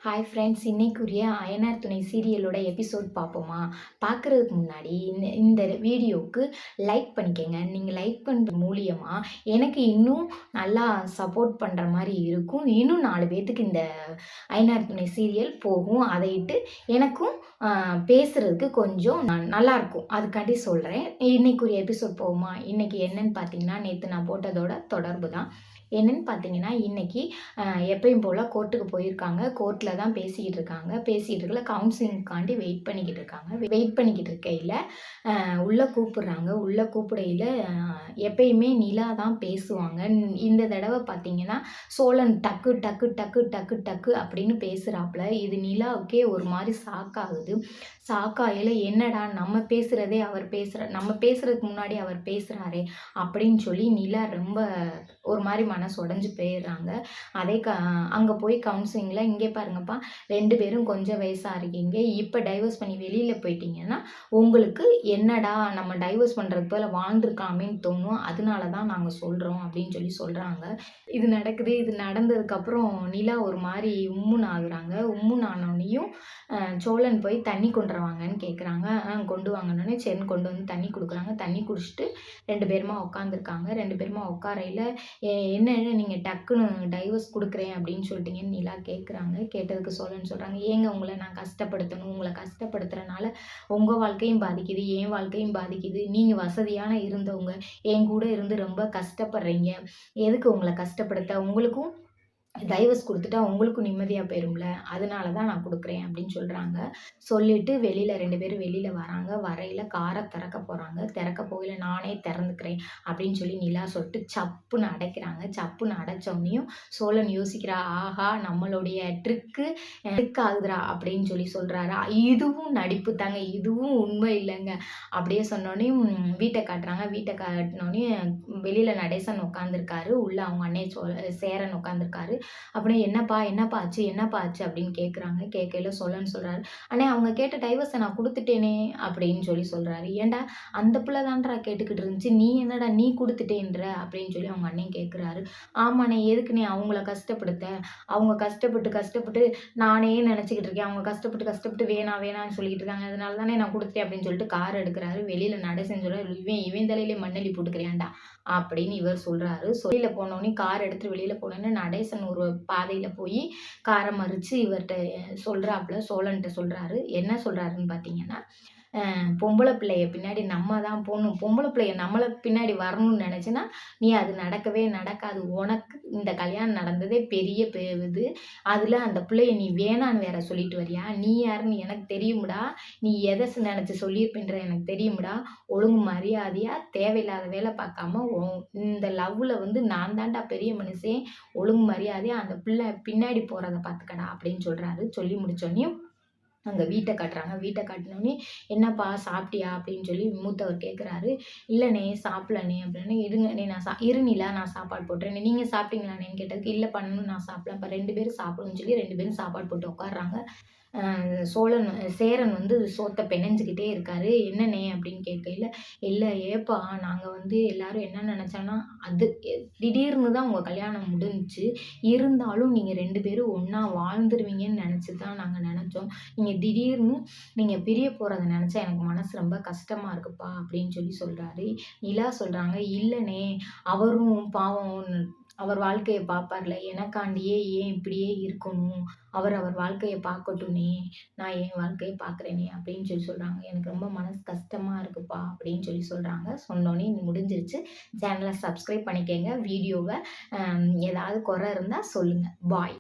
Hi friends, இன்னைக்குரிய Ayanar துணை சீரியலோட episode பார்ப்போமா? பார்க்குறதுக்கு முன்னாடி இந்த வீடியோவுக்கு லைக் பண்ணிக்கங்க. நீங்கள் லைக் பண்ணுறது மூலியமாக எனக்கு இன்னும் நல்லா சப்போர்ட் பண்ணுற மாதிரி இருக்கும். இன்னும் 4 பேர்த்துக்கு இந்த அயனார் துணை சீரியல் போகும். அதையிட்டு எனக்கும் பேசுகிறதுக்கு கொஞ்சம் நல்லாயிருக்கும். அதுக்காண்டி சொல்கிறேன். இன்னைக்குரிய எபிசோட் போகுமா? இன்றைக்கி என்னன்னு பார்த்தீங்கன்னா, நேற்று நான் போட்டதோட தொடர்பு தான். என்னன்னு பார்த்தீங்கன்னா, இன்றைக்கி எப்பயும் போல் கோர்ட்டுக்கு போயிருக்காங்க. கோர்ட்டில் தான் பேசிக்கிட்டு இருக்காங்க. பேசிகிட்டு இருக்கல கவுன்சிலிங்காண்டி வெயிட் பண்ணிக்கிட்டு இருக்காங்க. வெயிட் பண்ணிக்கிட்டு இருக்கையில் உள்ளே கூப்பிட்றாங்க. உள்ளே கூப்பிடையில் எப்பயுமே நிலா தான் பேசுவாங்க. இந்த தடவை பார்த்தீங்கன்னா சோழன் டக்கு டக்கு டக்கு டக்கு டக்கு அப்படின்னு பேசுகிறாப்புல. இது நிலாவுக்கே ஒரு மாதிரி ஷாக்காகுது. ஷாக்காயில் என்னடா நம்ம பேசுகிறதே நம்ம பேசுகிறதுக்கு முன்னாடி அவர் பேசுகிறாரே அப்படின்னு சொல்லி நிலா ரொம்ப ஒரு மாதிரி மனசு உடஞ்சி போயிடுறாங்க. அங்கே போய் கவுன்சிலிங்கில் இங்கே பாருங்கப்பா, 2 பேரும் கொஞ்சம் வயசாக இருக்கீங்க, இப்போ டைவர்ஸ் பண்ணி வெளியில் போயிட்டீங்கன்னா உங்களுக்கு என்னடா நம்ம டைவர்ஸ் பண்ணுறதுக்கு போல் வாழ்ந்துருக்காமேன்னு தோணும். அதனால தான் நாங்கள் சொல்கிறோம் அப்படின்னு சொல்லி சொல்கிறாங்க. இது நடக்குது. இது நடந்ததுக்கப்புறம் நிலா ஒரு மாதிரி உம்முன்னு ஆகுறாங்க. உம்முன்னு ஆனோடனையும் சோழன் போய் தண்ணி கொண்டு வாங்கன்னு கேட்குறாங்க. கொண்டு வாங்கன்னொடனே சரின்னு கொண்டு வந்து தண்ணி கொடுக்குறாங்க. தண்ணி குடிச்சிட்டு 2 பேருமா உட்காந்துருக்காங்க. 2 பேருமா உட்காரையில் என்ன நீங்கள் டக்குன்னு டைவர்ஸ் கொடுக்குறேன் அப்படின்னு சொல்லிட்டீங்கன்னு நிலா கேட்குறாங்க. கேட்டதுக்கு சோழன் சொல்கிறாங்க, ஏங்க உங்களை நான் கஷ்டப்படுத்தணும்? உங்களை கஷ்டப்படுத்துறதுனால உங்கள் வாழ்க்கையும் பாதிக்குது, என் வாழ்க்கையும் பாதிக்குது. நீங்கள் வசதியான இருந்தவங்க என் கூட இருந்து ரொம்ப கஷ்டப்படுறீங்க. எதுக்கு உங்களை கஷ்டப்படுத்த? உங்களுக்கும் டைவர்ஸ் கொடுத்துட்டா உங்களுக்கும் நிம்மதியாக போயிரும்ல, அதனால தான் நான் கொடுக்குறேன் அப்படின்னு சொல்கிறாங்க. சொல்லிவிட்டு வெளியில் 2 பேரும் வெளியில் வராங்க. வரையில் காரை திறக்க போகிறாங்க. திறக்க போகையில் நானே திறந்துக்கிறேன் அப்படின்னு சொல்லி நிலா சொல்லிட்டு சப்புன்னு அடைக்கிறாங்க. சப்புன்னு அடைச்சோன்னையும் சோழன் யோசிக்கிறா, ஆஹா நம்மளுடைய ட்ரிக் ஆகுதுரா அப்படின்னு சொல்லி சொல்கிறாரா. இதுவும் நடிப்பு தாங்க, இதுவும் உண்மை இல்லைங்க அப்படியே சொன்னோடனையும் வீட்டை காட்டுறாங்க. வீட்டை காட்டினோடனே வெளியில் நடேசன் உட்காந்துருக்காரு. உள்ளே அவங்க அண்ணே சேரன் உட்காந்துருக்காரு. அப்படியே என்னப்பா ஆச்சு அப்படின்னு கேட்குறாங்க. கேட்கையில சோழன் சொல்கிறாரு, அண்ணே அவங்க கேட்ட டைவர்ஸை நான் கொடுத்துட்டேனே அப்படின்னு சொல்லி சொல்கிறாரு. ஏன்டா அந்த பிள்ளை தான்டா கேட்டுக்கிட்டு இருந்துச்சு, நீ என்னடா நீ கொடுத்துட்டேன்ற அப்படின்னு சொல்லி அவங்க அண்ணன் கேட்குறாரு. ஆமாண்ணே, எதுக்குண்ணே அவங்கள கஷ்டப்படுத்த? அவங்க கஷ்டப்பட்டு நானே நினச்சிக்கிட்டு இருக்கேன். அவங்க கஷ்டப்பட்டு வேணான்னு சொல்லிட்டு இருக்காங்க. அதனால தானே நான் கொடுத்துட்டேன் அப்படின்னு சொல்லிட்டு கார் எடுக்கிறாரு. வெளியில் நடேசன் சொல்கிறார், இவன் தலையிலே மண்ணெளி போட்டுக்கிறியாண்டா அப்படின்னு இவர் சொல்கிறாரு. வெளியில் போனோடனே கார் எடுத்துகிட்டு வெளியில் போனோன்னே நடேசன் ஒரு பாதையில் போய் காரை மறித்து இவர்கிட்ட சொல்கிறாப்புல, சோழன்கிட்ட சொல்கிறாரு. என்ன சொல்கிறாருன்னு பார்த்தீங்கன்னா, பொம்பளை பிள்ளைய பின்னாடி நம்ம தான் போகணும், பொம்பளை பிள்ளைய நம்மளை பின்னாடி வரணும்னு நினச்சின்னா நீ அது நடக்கவே நடக்காது. உனக்கு இந்த கல்யாணம் நடந்ததே பெரிய இது. அதில் அந்த பிள்ளைய நீ வேணான்னு வேற சொல்லிட்டு வரியா? நீ யாருன்னு எனக்கு தெரியும்டா, நீ எதை நினச்சி சொல்லியிருப்பின்ற எனக்கு தெரியும்டா. ஒழுங்கு மரியாதையாக தேவையில்லாத வேலை பார்க்காம இந்த லவ்வில் நான் தான்டா பெரிய மனுஷன், ஒழுங்கு மரியாதையாக அந்த பிள்ளை பின்னாடி போகிறத பார்த்துக்கடா அப்படின்னு சொல்கிறாரு. சொல்லி முடிச்சோடனையும் அங்கே வீட்டை காட்டுறாங்க. வீட்டை காட்டினோடனே என்னப்பா சாப்பிட்டியா அப்படின்னு சொல்லி மூத்தவர் கேட்குறாரு. இல்லைண்ணே சாப்பிட்லண்ணே அப்படின்னு. இருங்கண்ணே இருநிலா நான் சாப்பாடு போட்டுறேன், நீங்கள் சாப்பிட்டீங்களாண்ணேன்னு கேட்டதுக்கு இல்லை பண்ணணும் நான் சாப்பிடலாம். இப்போ 2 பேரும் சாப்பிடுன்னு சொல்லி 2 பேரும் சாப்பாடு போட்டு உட்காடுறாங்க. சேரன் சோத்தை பெனஞ்சிக்கிட்டே இருக்காரு. என்னண்ணே அப்படின்னு கேட்கையில், இல்லை ஏப்பா நாங்கள் எல்லாரும் என்ன நினச்சோன்னா, அது திடீர்னு தான் உங்கள் கல்யாணம் முடிஞ்சிச்சு, இருந்தாலும் நீங்கள் 2 பேரும் ஒன்றா வாழ்ந்துருவீங்கன்னு நினச்சி தான் நாங்கள் நினச்சோம். நீங்கள் திடீர்னு நீங்கள் பிரிய போகிறத நினச்சா எனக்கு மனசு ரொம்ப கஷ்டமாக இருக்குப்பா அப்படின்னு சொல்லி சொல்கிறாரு. நிலா சொல்கிறாங்க, இல்லைண்ணே அவரும் பாவம் அவர் வாழ்க்கையை பார்ப்பார்ல, எனக்காண்டியே ஏன் இப்படியே இருக்கணும், அவர் வாழ்க்கையை பார்க்கட்டும்னே, நான் என் வாழ்க்கையை பார்க்குறேனே அப்படின்னு சொல்லி சொல்கிறாங்க. எனக்கு ரொம்ப மனசு கஷ்டமாக இருக்குப்பா அப்படின்னு சொல்லி சொல்கிறாங்க. சொன்னோன்னே முடிஞ்சிருச்சு. சேனலை சப்ஸ்கிரைப் பண்ணிக்கங்க. வீடியோவை ஏதாவது குறை இருந்தால் சொல்லுங்கள். பாய்.